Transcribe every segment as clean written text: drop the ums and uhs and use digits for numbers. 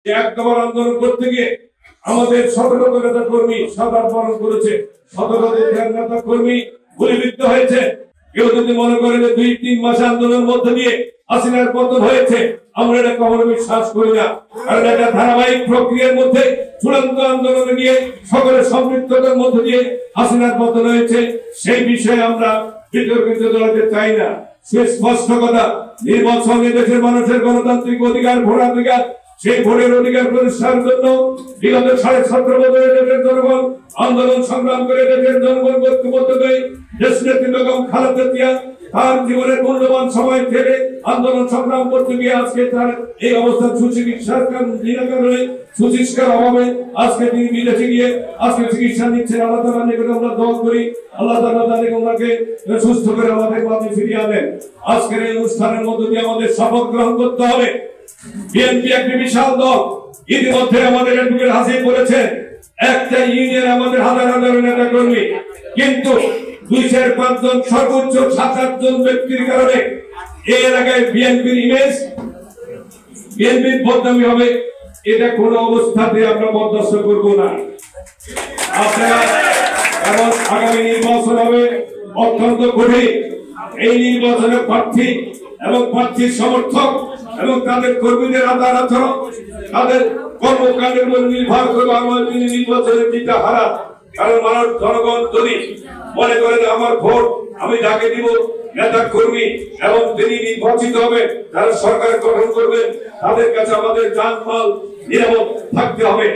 এক দফার আন্দোলন করতে গিয়ে আমাদের শত শত নেতা কর্মী সাদা বরণ করেছে, শত শত নেতা কর্মী গুলিবিদ্ধ হয়েছে। কেউ যদি মনে করে যে 2-3 মাস আন্দোলনের মধ্যে দিয়ে হাসিনার পতন হয়েছে, আমরা এটা কখনো বিশ্বাস করি না। কারণ এটা ধারাবাহিক প্রক্রিয়ার মধ্যে চূড়ান্ত আন্দোলনে গিয়ে সকলের সম্পৃক্ততার মধ্যে দিয়ে হাসিনার পতন হয়েছে। সেই বিষয়ে আমরা বিতর্কিত জড়াতে চাই না। সুস্পষ্ট কথা, নির্বাচনে দেশের মানুষের গণতান্ত্রিক অধিকার, ভোটাধিকার, সেই ভোটের অধিকার প্রতিষ্ঠার জন্য বিগত 17.5 বছরের দেশের জনগণ আন্দোলন সংগ্রাম করে দেশের জনগণ ঐক্যবদ্ধ হয়ে দেশনেত্রী বেগম খালেদা জিয়া তার জীবনের মূল্যবান সময় থেকে আন্দোলন সংগ্রাম করতে গিয়ে আজকে তার এই অবস্থা সুচিকিৎসার নিরাকরণে সুচিকিৎসার অভাবে আজকে তিনি বিদেশে গিয়ে আজকে চিকিৎসা নিচ্ছেন। আল্লাহ তাআলার নিকটে আমরা দোয়া করি, আল্লাহ তাআলা তাদেরকে ওনাকে সুস্থ করে আমাদের মাঝে ফিরিয়ে আনেন। আজকের এই অনুষ্ঠানের মধ্য দিয়ে আমাদের শপথ গ্রহণ করতে হবে। বিএনপি একটি বিশাল দল, ইতিমধ্যে আমাদের অ্যাডভোকেট হাসিব বলেছেন একটা ইউনিয়নে আমাদের হাজার হাজার নেতা কর্মী, কিন্তু 2-4-5 জন সর্বোচ্চ 7-8 জন ব্যক্তির কারণে এই এলাকায় বিএনপির ইমেজ, বিএনপির বদনামি হবে। এটা কোন অবস্থাতে আমরা বরদাস্ত করব না। আপনারা এবং আগামী নির্বাচন হবে অত্যন্ত কঠিন। এই নির্বাচনে প্রার্থী এবং প্রার্থীর সমর্থক এবং তাদের কর্মীদের আচার আচরণ, তাদের কর্মকাণ্ডের উপর নির্ভর করবে আমার নির্বাচনের জিতা হারা। কারণ মানুষ জনগণ যদি মনে করেন আমার ভোট আমি যাকে দিব নেতা কর্মী এবং তিনি নির্বাচিত হবে, তারা সরকার গঠন করবে, তাদের কাছে আমাদের জানমাল নিরাপদ থাকতে হবে।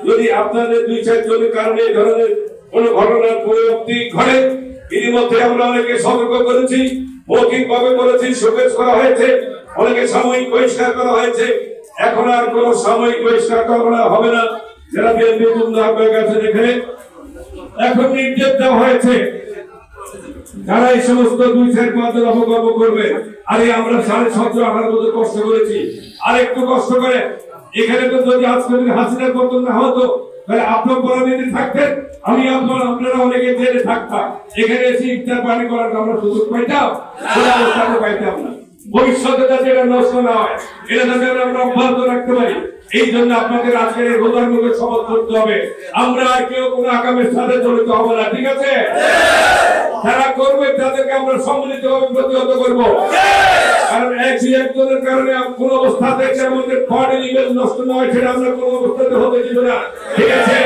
যদি আপনাদের 2-4 জনের কারণে এই ধরনের কোন ঘটনার পরিবর্তী ঘটে, ইতিমধ্যে আমরা অনেকে সতর্ক করেছি, মৌখিক ভাবে বলেছি, শোকেজ করা হয়েছে, অনেকে সাময়িক বহিষ্কার করা হয়েছে। এখন আর কোন সাময়িক বহিষ্কার করা হবে না। যারা বিএনপি আপনার কাছে দেখে এখন নির্দেশ দেওয়া হয়েছে যারা এই সমস্ত 2-4-5 জন অপকর্ম করবে। আরে আমরা 17.5-18 বছর কষ্ট করেছি, আর একটু কষ্ট করে এখানে তো যদি আজকে যদি হাসিনার পতন না হতো তাহলে আপনার পরামর্শে থাকতেন, আমি আপনারা অনেকে জেলে থাকতাম, এখানে এসে ইফতার পানি করার আমরা সুযোগ পাইতাম, পাইতাম না। ভবিষ্যতে যাতে এটা নষ্ট না হয়, এটা যাতে আমরা অব্যাহত রাখতে পারি, এই জন্য আপনাদের আজকের এই রোজার মুখে শপথ করতে হবে। আমরা আর কেউ কোনো আগামের সাথে জড়িত হব না, ঠিক আছে? যারা করবে তাদেরকে আমরা সম্মিলিতভাবে প্রতিহত করবো। কারণ একজনের কারণে কোন অবস্থাতে আমাদের বডি ইমেজ নষ্ট না হয়, সেটা আমরা কোন অবস্থাতে হতে দিব না, ঠিক আছে?